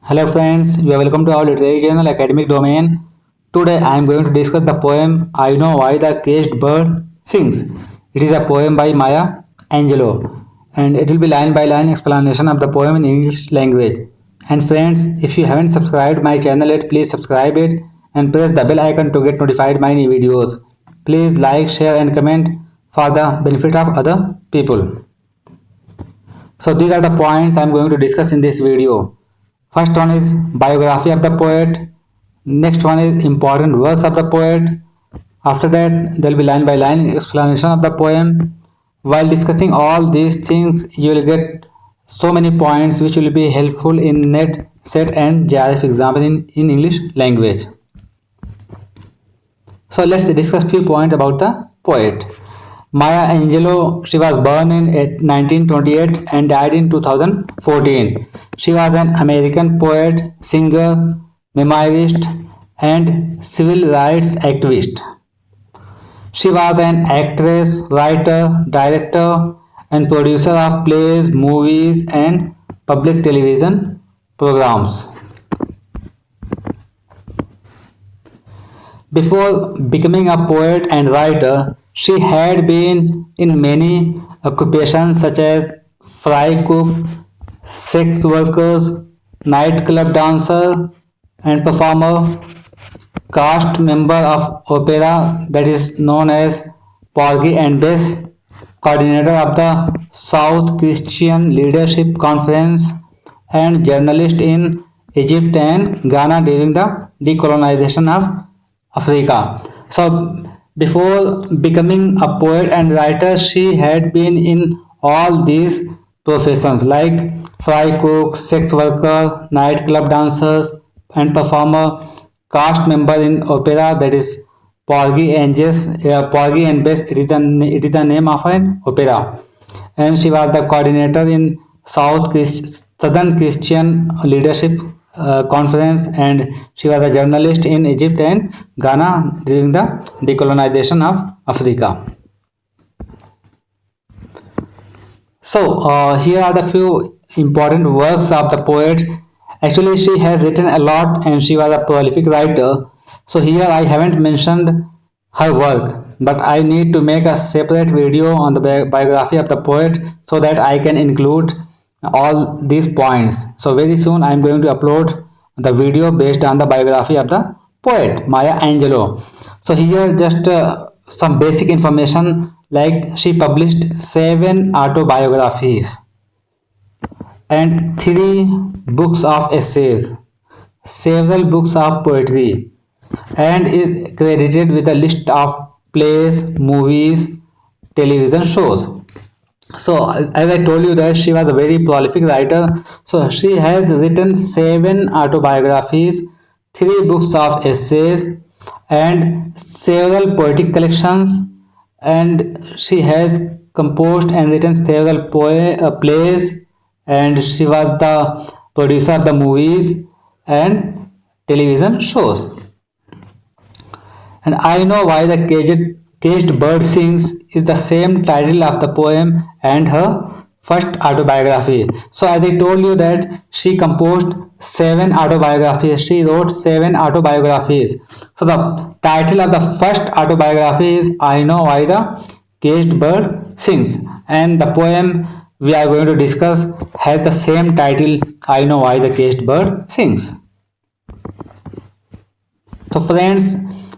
Hello friends, you are welcome to our literary channel Academic Domain. Today I am going to discuss the poem I Know Why the Caged Bird Sings. It is a poem by Maya Angelou and it will be line by line explanation of the poem in English language. And friends, if you haven't subscribed my channel yet, please subscribe it and press the bell icon to get notified my new videos. Please like, share and comment for the benefit of other people. So these are the points I am going to discuss in this video. First one is biography of the poet. Next one is important works of the poet. After that, there will be line by line explanation of the poem. While discussing all these things, you will get so many points which will be helpful in NET, SET and JRF exam in English language. So let's discuss few points about the poet. Maya Angelou, she was born in 1928 and died in 2014. She was an American poet, singer, memoirist, and civil rights activist. She was an actress, writer, director, and producer of plays, movies, and public television programs. Before becoming a poet and writer, she had been in many occupations such as fry cook, sex workers, nightclub dancer and performer, cast member of opera that is known as Porgy and Bess, coordinator of the South Christian Leadership Conference, and journalist in Egypt and Ghana during the decolonization of Africa. So before becoming a poet and writer, she had been in all these professions like fry cook, sex worker, nightclub dancers and performer, cast member in opera that is Porgy and Bess. It is a name of an opera, and she was the coordinator in Southern Christian Leadership Conference, and she was a journalist in Egypt and Ghana during the decolonization of Africa. So here are the few important works of the poet. Actually, she has written a lot and she was a prolific writer. So here I haven't mentioned her work, but I need to make a separate video on the biography of the poet so that I can include all these points. So very soon I am going to upload the video based on the biography of the poet Maya Angelou. So here just some basic information, like she published 7 autobiographies and 3 books of essays, several books of poetry, and is credited with a list of plays, movies, television shows. So as I told you that she was a very prolific writer, so she has written 7 autobiographies, 3 books of essays, and several poetic collections, and she has composed and written several plays, and she was the producer of the movies and television shows. And I Know Why the Caged Bird Sings is the same title of the poem and her first autobiography. So as I told you that she composed 7 autobiographies. She wrote 7 autobiographies. So the title of the first autobiography is I Know Why the Caged Bird Sings. And the poem we are going to discuss has the same title, I Know Why the Caged Bird Sings. So friends,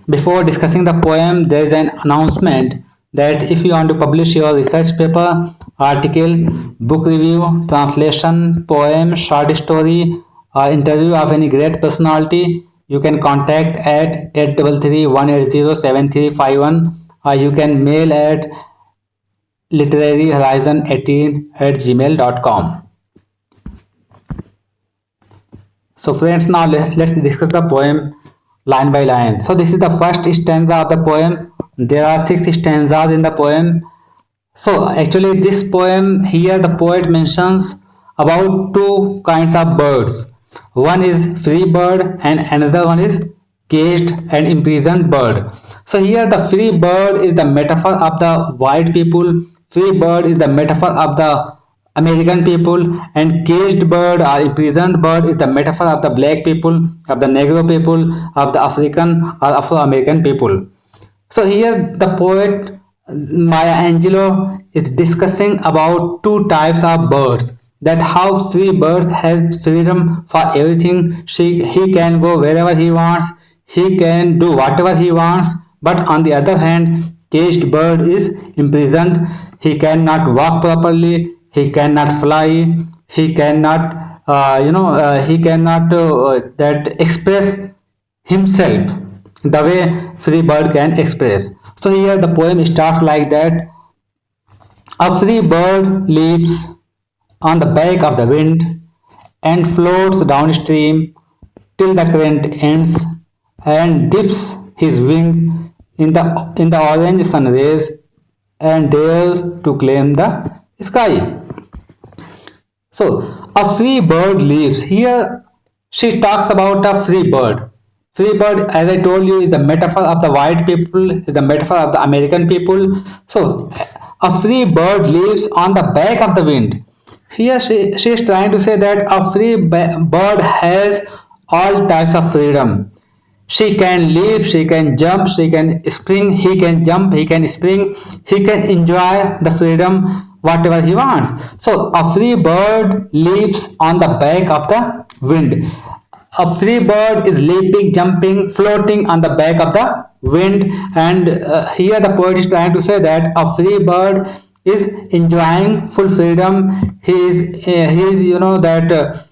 before discussing the poem, there is an announcement that if you want to publish your research paper, article, book review, translation, poem, short story, or interview of any great personality, you can contact at 833-180-7351, or you can mail at literaryhorizon18@gmail.com. So friends, now let's discuss the poem line by line. So this is the first stanza of the poem. There are 6 stanzas in the poem. So actually this poem here, the poet mentions about 2 kinds of birds. One is free bird and another one is caged and imprisoned bird. So here the free bird is the metaphor of the white people. Free bird is the metaphor of the American people, and caged bird or imprisoned bird is the metaphor of the black people, of the Negro people, of the African or Afro-American people. So here the poet Maya Angelou is discussing about two types of birds, that how free bird has freedom for everything. He can go wherever he wants, he can do whatever he wants, but on the other hand, caged bird is imprisoned. He cannot walk properly, he cannot fly, he cannot he cannot that express himself the way free bird can express. So here the poem starts like that: a free bird leaps on the back of the wind and floats downstream till the current ends and dips his wing in the orange sun rays and dares to claim the sky. So, a free bird lives. Here, she talks about a free bird. Free bird, as I told you, is the metaphor of the white people, is the metaphor of the American people. So, a free bird lives on the back of the wind. Here, she is trying to say that a free bird has all types of freedom. She can leap, she can jump, she can spring, he can jump, he can spring, he can enjoy the freedom whatever he wants. So a free bird leaps on the back of the wind. A free bird is leaping, jumping, floating on the back of the wind, and here the poet is trying to say that a free bird is enjoying full freedom. He is that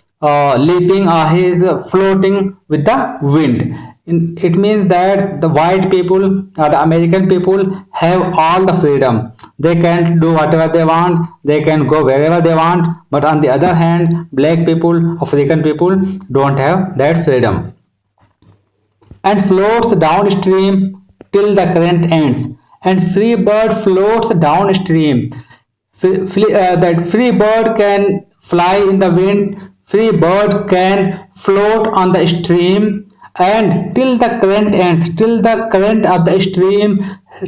leaping, or he is floating with the wind. It means that the white people or the American people have all the freedom. They can do whatever they want, they can go wherever they want, but on the other hand, black people, African people don't have that freedom. And floats downstream till the current ends. And free bird floats downstream. That free bird can fly in the wind, free bird can float on the stream, and till the current ends, till the current of the stream,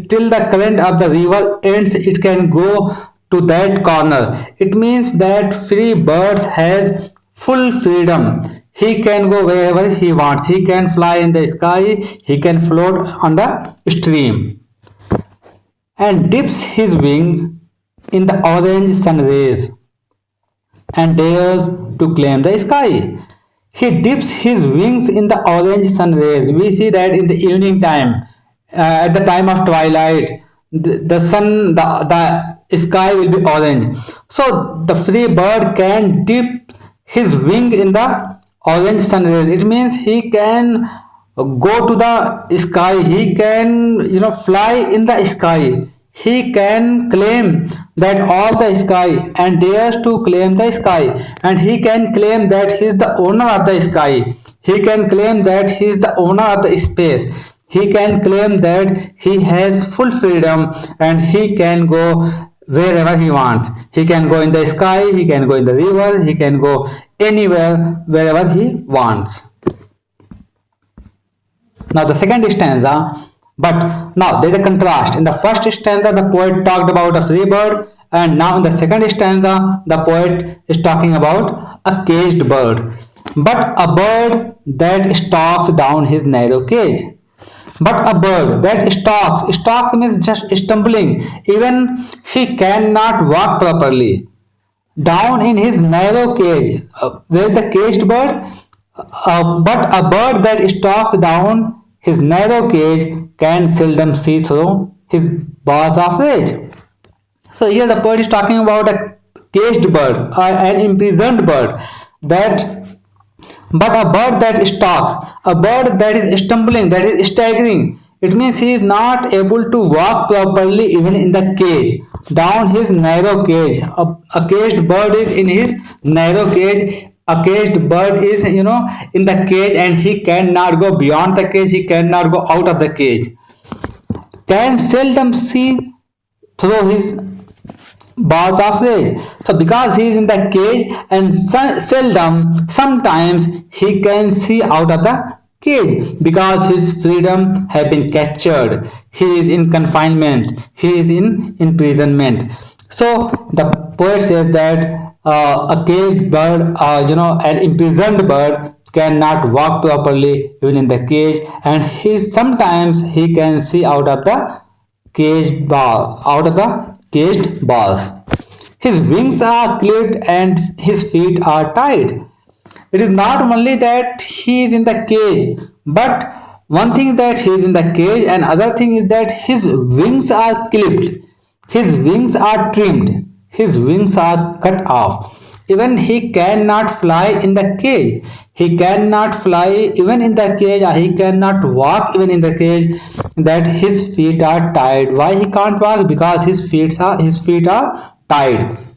till the current of the river ends, it can go to that corner. It means that free birds has full freedom. He can go wherever he wants. He can fly in the sky, he can float on the stream, and dips his wing in the orange sun rays and dares to claim the sky. He dips his wings in the orange sun rays. We see that in the evening time, at the time of twilight, the sun, the sky will be orange. So the free bird can dip his wing in the orange sun rays. It means he can go to the sky. He can, fly in the sky. He can claim that all the sky and dares to claim the sky, and he can claim that he is the owner of the sky. He can claim that he is the owner of the space. He can claim that he has full freedom and he can go wherever he wants. He can go in the sky, he can go in the river, he can go anywhere wherever he wants. Now the second stanza, but now there is a contrast. In the first stanza, the poet talked about a free bird, and now in the second stanza, the poet is talking about a caged bird. But a bird that stalks down his narrow cage. But a bird that stalks means just stumbling, even he cannot walk properly. Down in his narrow cage, where is the caged bird? But a bird that stalks down his narrow cage can seldom see through his bars of rage. So here the poet is talking about a caged bird, an imprisoned bird, that but a bird that stalks, a bird that is stumbling, that is staggering. It means he is not able to walk properly even in the cage. Down his narrow cage. A caged bird is in his narrow cage. A caged bird is, in the cage, and he cannot go beyond the cage. He cannot go out of the cage. Can seldom see through his bars of rage. So because he is in the cage, and sometimes he can see out of the cage, because his freedom has been captured. He is in confinement. He is in imprisonment. So the poet says that a caged bird, an imprisoned bird cannot walk properly even in the cage, and sometimes he can see out of the caged bars. His wings are clipped and his feet are tied. It is not only that he is in the cage, but one thing is that he is in the cage, and other thing is that his wings are clipped, his wings are trimmed, his wings are cut off. Even he cannot fly in the cage. He cannot fly even in the cage, or he cannot walk even in the cage. That his feet are tied. Why he can't walk? Because his feet are tied.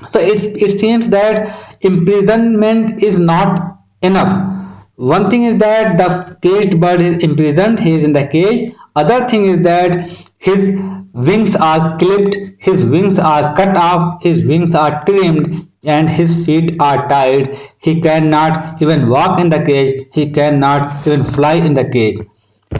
So it seems that imprisonment is not enough. One thing is that the caged bird is imprisoned, he is in the cage. Other thing is that his wings are clipped, his wings are cut off, his wings are trimmed, and his feet are tied. He cannot even walk in the cage, he cannot even fly in the cage.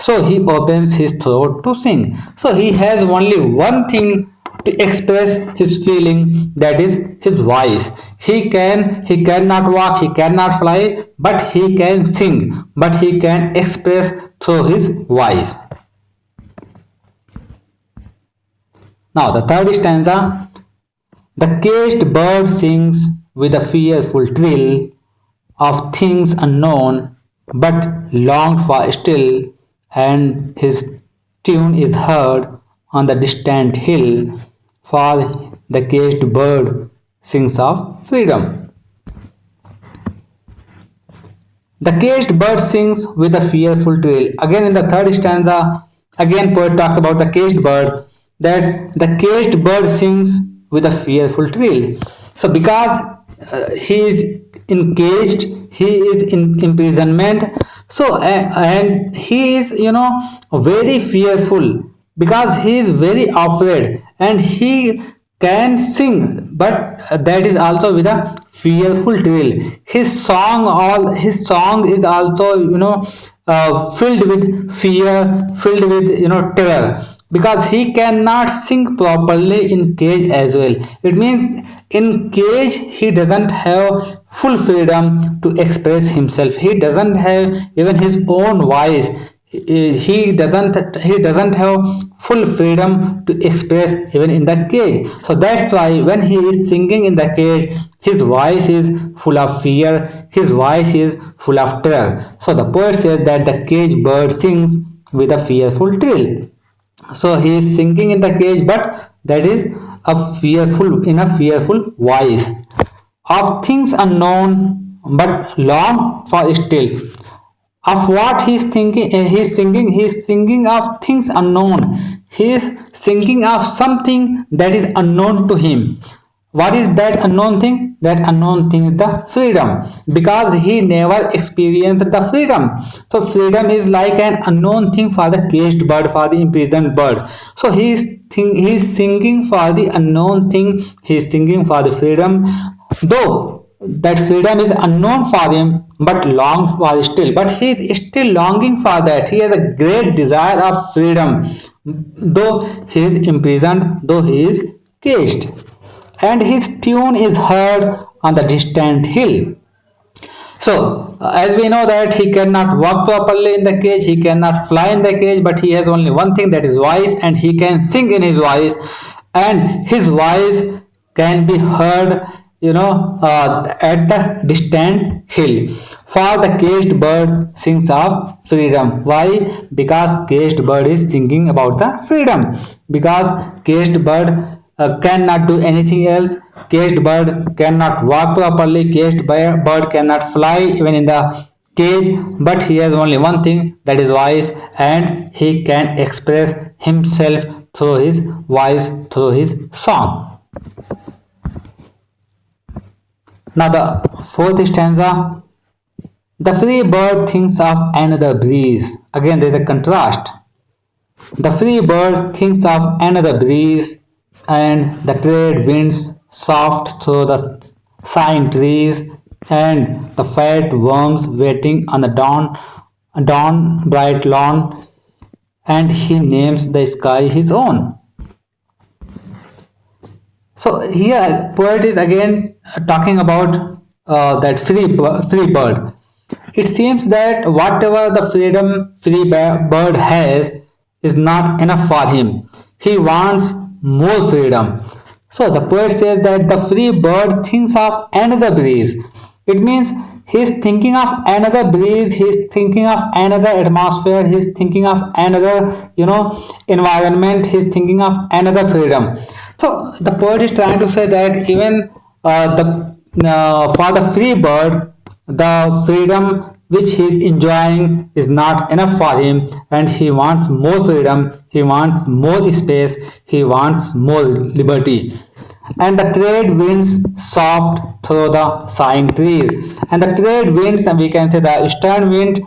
So he opens his throat to sing. So he has only one thing to express his feeling, that is his voice. He cannot walk, he cannot fly, but he can sing, but he can express through his voice. Now the third stanza. The caged bird sings with a fearful trill of things unknown, but longed for still, and his tune is heard on the distant hill, for the caged bird sings of freedom. The caged bird sings with a fearful trill. Again, in the third stanza, again poet talks about the caged bird, that the caged bird sings with a fearful trill. So, because he is encaged, he is in imprisonment. So, and he is, very fearful, because he is very afraid, and he can sing, but that is also with a fearful trill. His song is also, filled with fear, filled with, terror, because he cannot sing properly in cage as well. It means in cage he doesn't have full freedom to express himself. He doesn't have even his own voice. He doesn't have full freedom to express even in the cage. So that's why when he is singing in the cage, his voice is full of fear, his voice is full of terror. So the poet says that the cage bird sings with a fearful trill. So he is singing in the cage, but that is a fearful voice of things unknown, but long for still. Of what he's singing of things unknown. He is singing of something that is unknown to him. What is that unknown thing? That unknown thing is the freedom, because he never experienced the freedom. So freedom is like an unknown thing for the caged bird, for the imprisoned bird. So he is singing for the unknown thing, he is singing for the freedom, though that freedom is unknown for him, but longs for still. But he is still longing for that. He has a great desire of freedom, though he is imprisoned, though he is caged. And his tune is heard on the distant hill. So, as we know that he cannot walk properly in the cage, he cannot fly in the cage, but he has only one thing, that is voice, and he can sing in his voice, and his voice can be heard, at the distant hill. For the caged bird sings of freedom. Why? Because caged bird is singing about the freedom. Because caged bird cannot do anything else. Caged bird cannot walk properly. Caged bird cannot fly even in the cage. But he has only one thing, that is voice, and he can express himself through his voice, through his song. Now the fourth stanza. The free bird thinks of another breeze. Again, there is a contrast. The free bird thinks of another breeze, and the trade winds soft through the sighing trees, and the fat worms waiting on the dawn bright lawn, and he names the sky his own. So here, poet is again talking about that free bird. It seems that whatever the freedom bird has is not enough for him. He wants more freedom. So the poet says that the free bird thinks of another breeze. It means he's thinking of another breeze, he's thinking of another atmosphere, he's thinking of another, environment, he's thinking of another freedom. So the poet is trying to say that even the for the free bird, the freedom which he is enjoying is not enough for him, and he wants more freedom, he wants more space, he wants more liberty. And the trade winds soft through the sighing trees. And the trade winds, and we can say the eastern wind,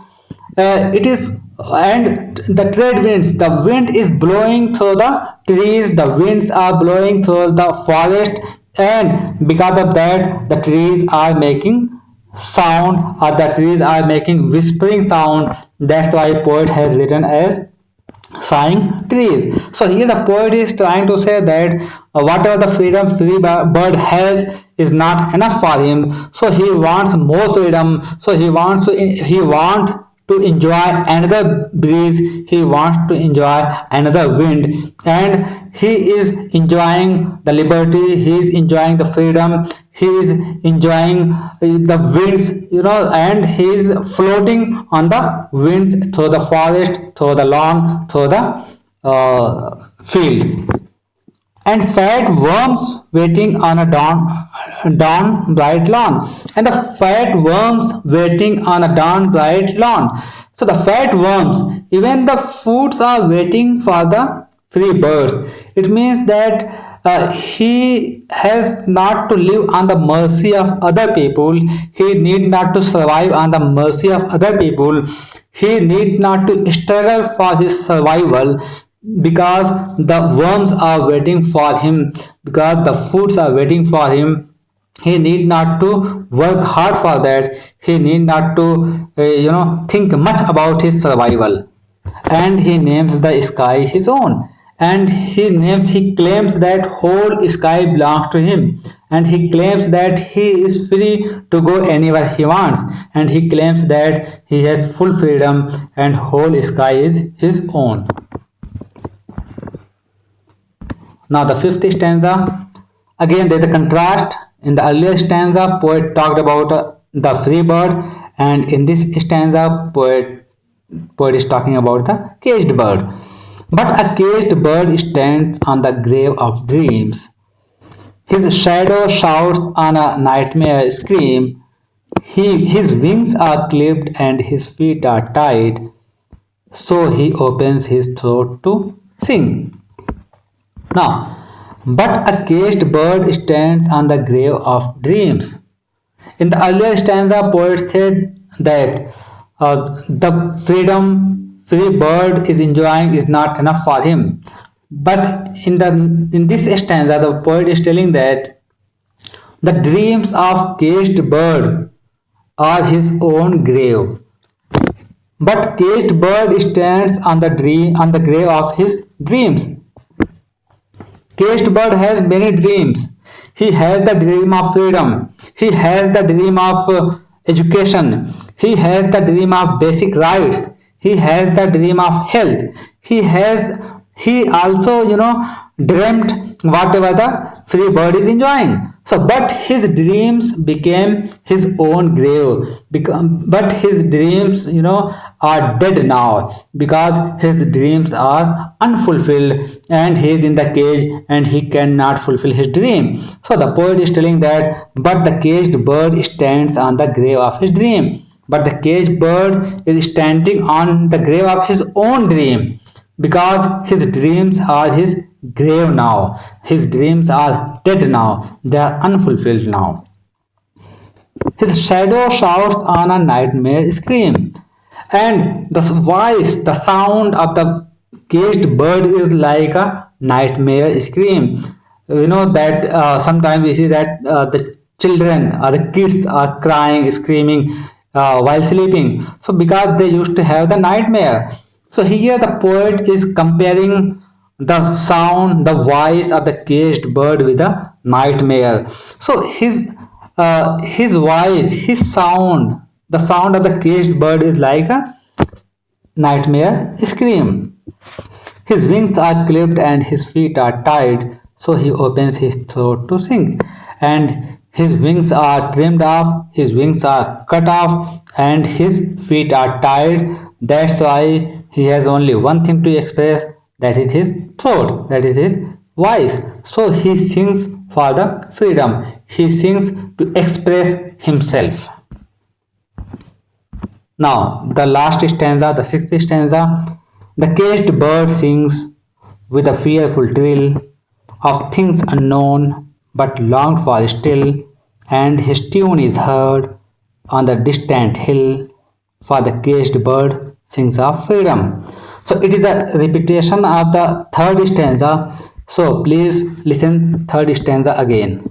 it is, and the trade winds, the wind is blowing through the trees, the winds are blowing through the forest, and because of that the trees are making sound, or the trees are making whispering sound. That's why poet has written as sighing trees. So here the poet is trying to say that whatever the freedom free bird has is not enough for him. So he wants more freedom. So he want to enjoy another breeze. He wants to enjoy another wind, and he is enjoying the liberty. He is enjoying the freedom. He is enjoying the winds, and he is floating on the winds through the forest, through the lawn, through the field. And fat worms waiting on a dawn bright lawn. And the fat worms waiting on a dawn bright lawn. So the fat worms, even the foods are waiting for the free birds. It means that he has not to live on the mercy of other people. He need not to survive on the mercy of other people. He need not to struggle for his survival, because the worms are waiting for him, because the foods are waiting for him. He need not to work hard for that. He need not to think much about his survival. And he names the sky his own, and he claims that whole sky belongs to him, and he claims that he is free to go anywhere he wants, and he claims that he has full freedom and whole sky is his own. Now the fifth stanza, again there is a contrast. In the earlier stanza, poet talked about the free bird, and in this stanza, poet is talking about the caged bird. But a caged bird stands on the grave of dreams. His shadow shouts on a nightmare scream. His wings are clipped and his feet are tied, so he opens his throat to sing. Now, but a caged bird stands on the grave of dreams. In the earlier stanza, poet said that the freedom free bird is enjoying is not enough for him. But in this stanza, the poet is telling that the dreams of caged bird are his own grave. But caged bird stands on the grave of his dreams. Caged bird has many dreams. He has the dream of freedom. He has the dream of education. He has the dream of basic rights. He has the dream of health. He also dreamt whatever the free bird is enjoying. So, but his dreams became his own grave. But his dreams, are dead now, because his dreams are unfulfilled, and he is in the cage and he cannot fulfill his dream. So, the poet is telling that, but the caged bird stands on the grave of his dream. But the caged bird is standing on the grave of his own dream, because his dreams are his grave now. His dreams are dead now. They are unfulfilled now. His shadow shouts on a nightmare scream. And the voice, the sound of the caged bird is like a nightmare scream. That sometimes we see that the children or the kids are crying, screaming while sleeping. So because they used to have the nightmare. So here the poet is comparing the voice of the caged bird with a nightmare. So his voice, his sound, the sound of the caged bird is like a nightmare scream. His wings are clipped and his feet are tied, so he opens his throat to sing. And his wings are trimmed off, his wings are cut off, and his feet are tied. That's why he has only one thing to express, that is his throat, that is his voice. So he sings for the freedom, he sings to express himself. Now, the last stanza, the sixth stanza. The caged bird sings with a fearful trill of things unknown but longed for still, and his tune is heard on the distant hill, for the caged bird sings of freedom. So it is a repetition of the third stanza. So please listen third stanza again.